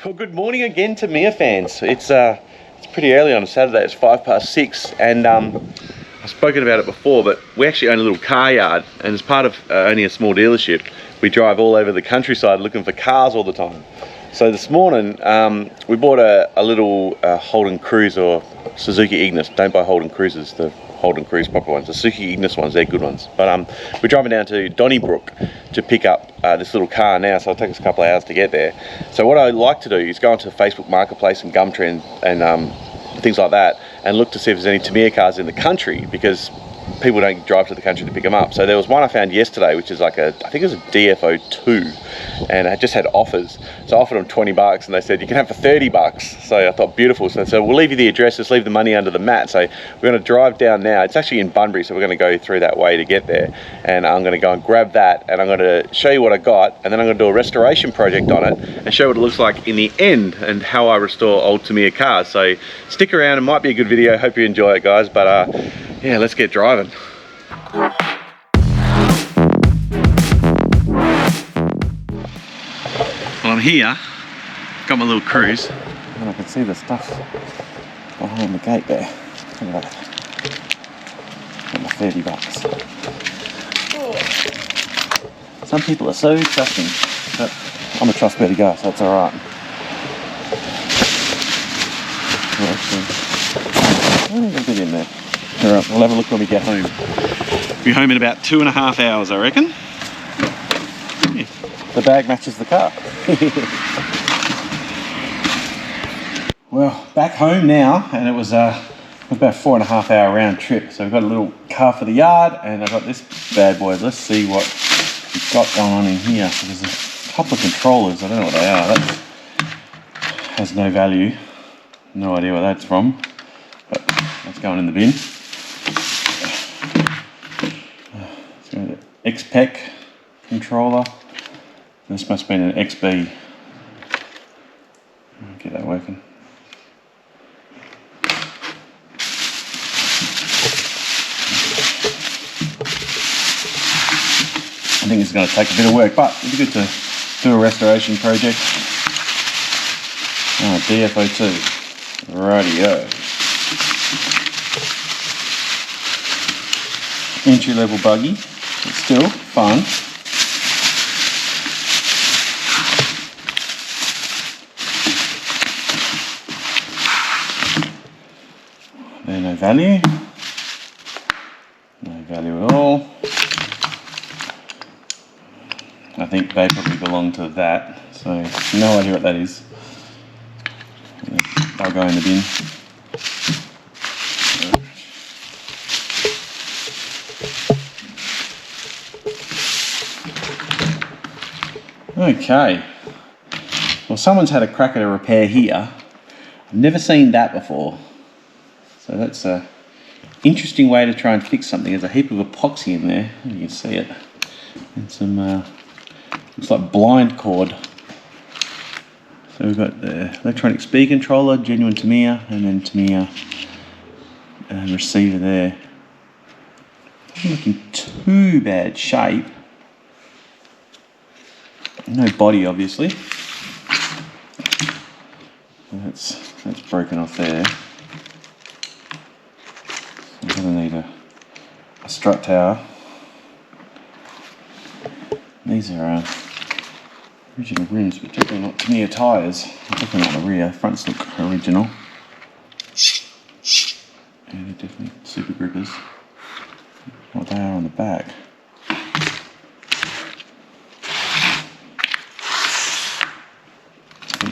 Well, good morning again, Tamiya fans. It's pretty early on a Saturday. It's 6:05, and I've spoken about it before, but we actually own a little car yard, and as part of owning a small dealership, we drive all over the countryside looking for cars all the time. So this morning we bought a little Holden Cruise or Suzuki Ignis. Don't buy Holden Cruises, the Holden Cruise proper ones. The Suzuki Ignis ones, they're good ones. But we're driving down to Donnybrook to pick up this little car now, so it'll take us a couple of hours to get there. So what I like to do is go onto Facebook Marketplace and Gumtree and things like that, and look to see if there's any Tamiya cars in the country, because people don't drive to the country to pick them up. So there was one I found yesterday, which is like I think it was a DF02, and it just had offers. So I offered them 20 bucks, and they said you can have for 30 bucks. So I thought, beautiful. So they said, we'll leave you the address, just leave the money under the mat. So we're going to drive down now. It's actually in Bunbury, so we're going to go through that way to get there. And I'm going to go and grab that, and I'm going to show you what I got, and then I'm going to do a restoration project on it and show what it looks like in the end and how I restore old Tamiya cars. So stick around, it might be a good video. Hope you enjoy it, guys. But yeah, let's get driving. Well, I'm here, got my little cruise, and I can see the stuff behind the gate there. Look at that. Got my 30 bucks. Some people are so trusting, but I'm a trustworthy guy, so it's alright. There's a bit in there. Alright, we'll have a look when we get home. We'll be home in about 2.5 hours, I reckon. Yeah. The bag matches the car. Well, back home now, and it was about a 4.5 hour round trip. So we've got a little car for the yard, and I've got this bad boy. Let's see what we've got going on in here. So there's a couple of controllers. I don't know what they are. That has no value. No idea what that's from, but that's going in the bin. XPEC controller. This must have been an XB. Get that working. I think it's going to take a bit of work, but it'd be good to do a restoration project. Oh, DF02. Radio. Entry-level buggy. It's still fun. They're no value. No value at all. I think they probably belong to that, so no idea what that is. They'll go in the bin. Okay, well, someone's had a crack at a repair here. I've never seen that before. So that's a interesting way to try and fix something. There's a heap of epoxy in there, you can see it. And some, looks like blind cord. So we've got the electronic speed controller, genuine Tamiya, and then Tamiya receiver there. Doesn't look in too bad shape. No body, obviously. That's broken off there. I'm going to need a strut tower. These are original rims, but definitely not Tamiya tyres. Definitely not the rear. Fronts look original. And they're definitely super grippers. What they are on the back.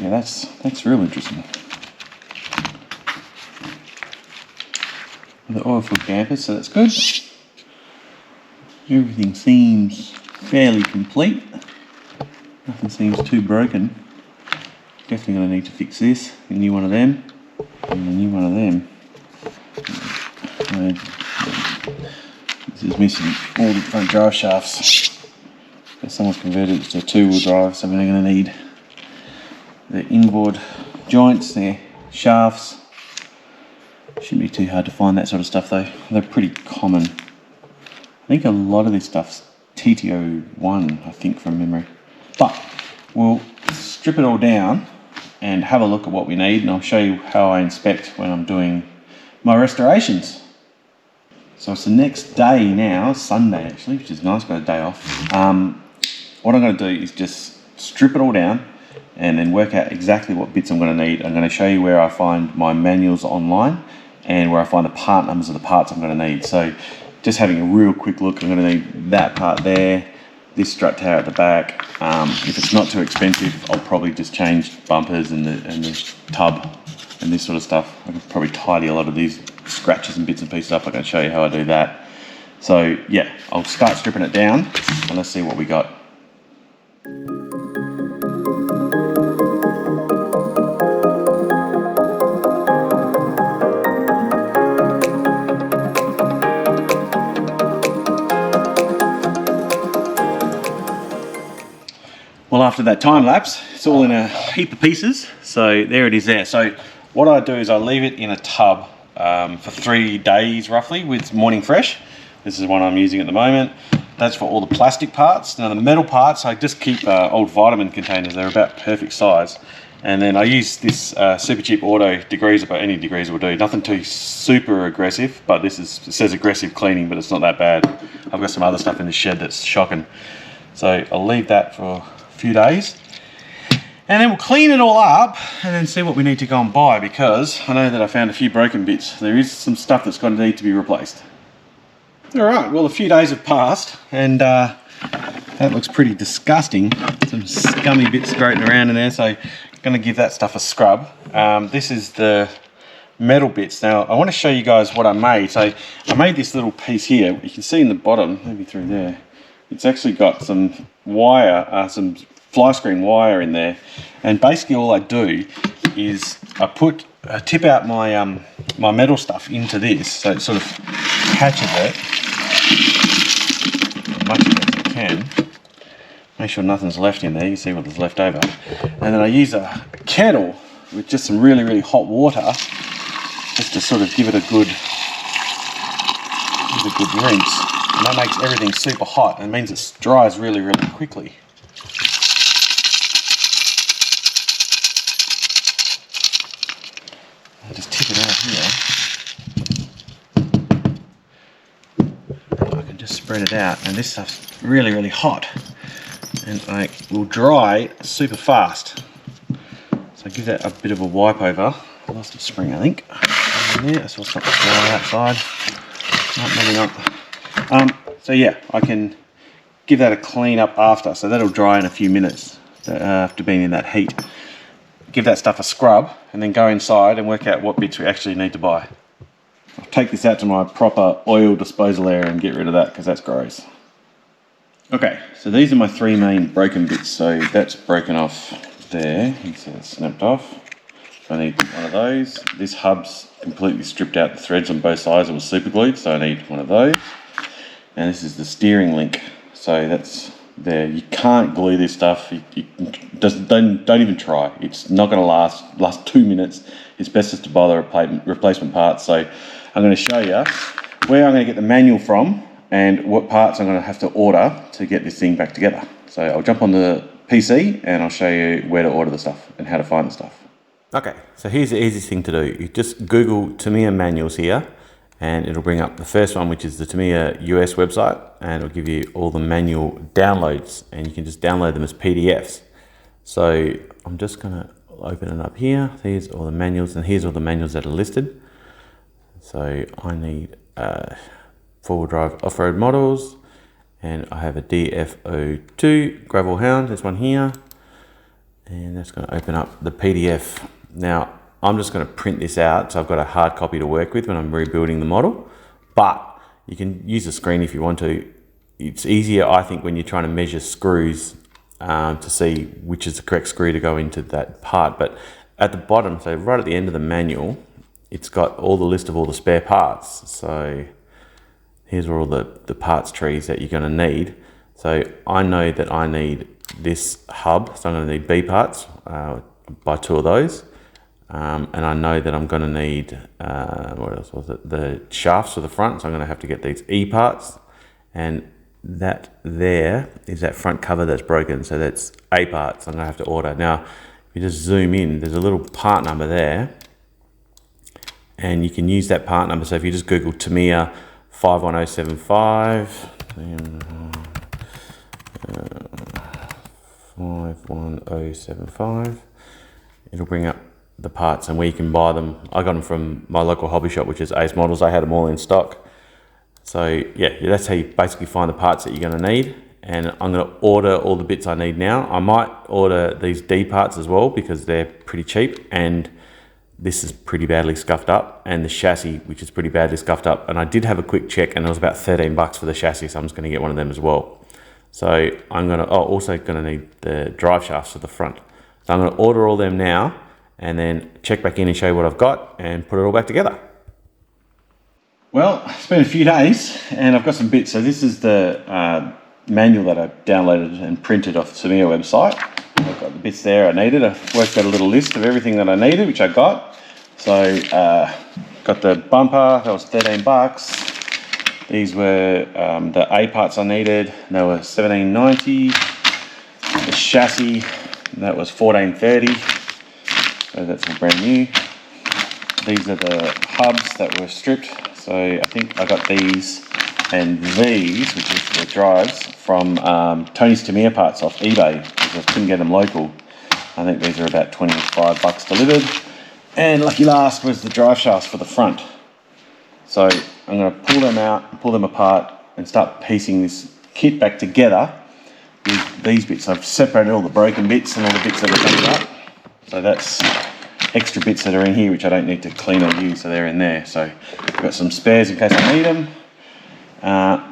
Yeah, that's real interesting. The oil-filled dampers, so that's good. Everything seems fairly complete. Nothing seems too broken. Definitely going to need to fix this. A new one of them, and a new one of them. This is missing all the front drive shafts. But someone's converted it to a two-wheel drive, so we're going to need the inboard joints, their shafts. Shouldn't be too hard to find that sort of stuff though. They're pretty common. I think a lot of this stuff's TTO1, I think, from memory. But we'll strip it all down and have a look at what we need, and I'll show you how I inspect when I'm doing my restorations. So it's the next day now, Sunday actually, which is nice, got a day off. What I'm going to do is just strip it all down and then work out exactly what bits I'm going to need. I'm going to show you where I find my manuals online and where I find the part numbers of the parts I'm going to need. So just having a real quick look, I'm going to need that part there, this strut tower at the back. If it's not too expensive, I'll probably just change bumpers and the tub and this sort of stuff. I can probably tidy a lot of these scratches and bits and pieces up. I can show you how I do that. So yeah, I'll start stripping it down and let's see what we got. Well, after that time lapse, it's all in a heap of pieces. So there it is there. So what I do is I leave it in a tub for 3 days roughly with morning fresh. This is one I'm using at the moment. That's for all the plastic parts. Now the metal parts, I just keep old vitamin containers. They're about perfect size. And then I use this super cheap auto degreaser, but any degreaser will do. Nothing too super aggressive, but it says aggressive cleaning, but it's not that bad. I've got some other stuff in the shed that's shocking. So I'll leave that for few days and then we'll clean it all up and then see what we need to go and buy, because I know that I found a few broken bits. There is some stuff that's going to need to be replaced. Alright, well a few days have passed and that looks pretty disgusting. Some scummy bits floating around in there, so I'm going to give that stuff a scrub. This is the metal bits. Now I want to show you guys what I made. So I made this little piece here. You can see in the bottom, maybe through there, it's actually got some wire, some fly screen wire in there, and basically all I do is I tip out my my metal stuff into this, so it sort of catches it as much as I can. Make sure nothing's left in there. You can see what there's left over, and then I use a kettle with just some really hot water, just to sort of give it a good rinse. And that makes everything super hot and means it dries really quickly. I just tip it out here. I can just spread it out, and this stuff's really hot, and I will dry super fast. So give that a bit of a wipe over. I lost a spring, I think. Yeah, so it's not dry outside. Not moving up. So yeah, I can give that a clean up after, so that'll dry in a few minutes after being in that heat. Give that stuff a scrub and then go inside and work out what bits we actually need to buy. I'll take this out to my proper oil disposal area and get rid of that because that's gross. Okay, so these are my 3 main broken bits. So that's broken off there, so it's snapped off. So I need one of those. This hub's completely stripped out the threads on both sides. It was super glued, so I need one of those. And this is the steering link, so that's there. You can't glue this stuff. Don't even try. It's not going to last 2 minutes. It's best just to buy the replacement parts. So I'm going to show you where I'm going to get the manual from and what parts I'm going to have to order to get this thing back together. So I'll jump on the PC and I'll show you where to order the stuff and how to find the stuff. Okay, so here's the easiest thing to do. You just Google Tamiya manuals here, and it'll bring up the first one, which is the Tamiya US website, and it'll give you all the manual downloads, and you can just download them as PDFs. So I'm just going to open it up here. Here's all the manuals, and here's all the manuals that are listed. So I need four-wheel drive off-road models, and I have a DF02 gravel hound. There's one here, and that's going to open up the PDF. Now I'm just going to print this out, so I've got a hard copy to work with when I'm rebuilding the model, but you can use a screen if you want to. It's easier, I think, when you're trying to measure screws to see which is the correct screw to go into that part. But at the bottom, so right at the end of the manual, it's got all the list of all the spare parts. So here's all the parts trees that you're going to need. So I know that I need this hub, so I'm going to need B parts, buy 2 of those. And I know that I'm going to need, what else was it? The shafts for the front, so I'm going to have to get these E parts. And that there is that front cover that's broken, so that's A parts I'm going to have to order. Now, you just zoom in, there's a little part number there, and you can use that part number. So if you just Google Tamiya 51075, 51075, it'll bring up the parts and where you can buy them. I got them from my local hobby shop, which is Ace Models. I had them all in stock. So yeah, that's how you basically find the parts that you're going to need. And I'm going to order all the bits I need now. I might order these D parts as well because they're pretty cheap, and this is pretty badly scuffed up, and the chassis, which is pretty badly scuffed up. And I did have a quick check, and it was about 13 bucks for the chassis, so I'm just going to get one of them as well. So I'm going to also going to need the drive shafts for the front. So I'm going to order all them now, and then check back in and show you what I've got and put it all back together. Well, it's been a few days and I've got some bits. So this is the manual that I downloaded and printed off the Tamiya website. I've got the bits there I needed. I've worked out a little list of everything that I needed, which I got. So got the bumper, that was 13 bucks. These were the A parts I needed, they were $17.90. The chassis, that was $14.30. So that's all brand new. These are the hubs that were stripped. So I think I got these and these, which is the drives, from Tony's Tamiya parts off eBay, because I couldn't get them local. I think these are about 25 bucks delivered. And lucky last was the drive shafts for the front. So I'm going to pull them out, pull them apart, and start piecing this kit back together with these bits. I've separated all the broken bits and all the bits that are coming up. So that's extra bits that are in here which I don't need to clean or use, so they're in there. So I've got some spares in case I need them.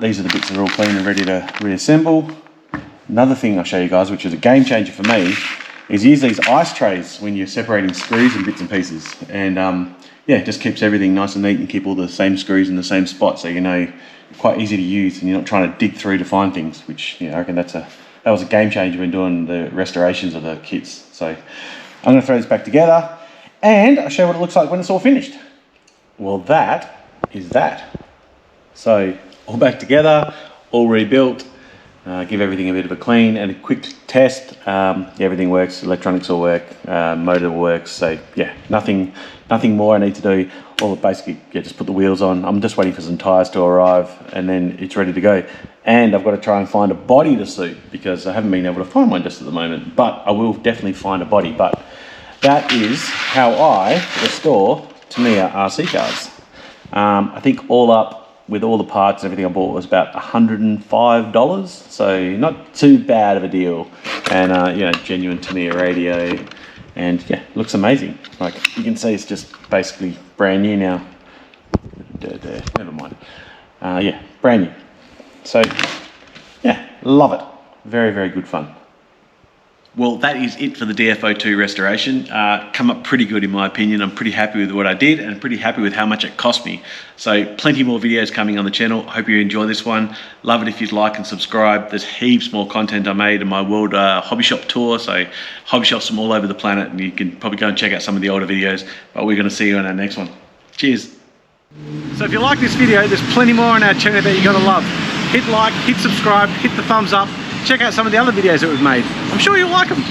These are the bits that are all clean and ready to reassemble. Another thing I'll show you guys, which is a game changer for me, is use these ice trays when you're separating screws and bits and pieces. And yeah, it just keeps everything nice and neat and keep all the same screws in the same spot, so you know, quite easy to use and you're not trying to dig through to find things, which, you know, I reckon that was a game changer when doing the restorations of the kits. So I'm going to throw this back together and I'll show you what it looks like when it's all finished. Well, that is that. So all back together, all rebuilt, give everything a bit of a clean and a quick test. Everything works, electronics all work, motor works. So yeah, nothing more I need to do. All basically, yeah, just put the wheels on. I'm just waiting for some tires to arrive and then it's ready to go. And I've got to try and find a body to suit because I haven't been able to find one just at the moment, but I will definitely find a body. But that is how I restore Tamiya RC cars. I think all up with all the parts and everything I bought was about $105, so not too bad of a deal. And you know, genuine Tamiya radio, and yeah, looks amazing. Like you can see, it's just basically brand new now. Never mind. Yeah, brand new. So yeah, love it. Very, very good fun. Well, that is it for the DF02 restoration. Come up pretty good in my opinion. I'm pretty happy with what I did and pretty happy with how much it cost me. So plenty more videos coming on the channel. Hope you enjoy this one. Love it if you'd like and subscribe. There's heaps more content I made in my world hobby shop tour. So hobby shops from all over the planet, and you can probably go and check out some of the older videos, but we're going to see you on our next one. Cheers. So if you like this video, there's plenty more on our channel that you're going to love. Hit like, hit subscribe, hit the thumbs up. Check out some of the other videos that we've made. I'm sure you'll like them.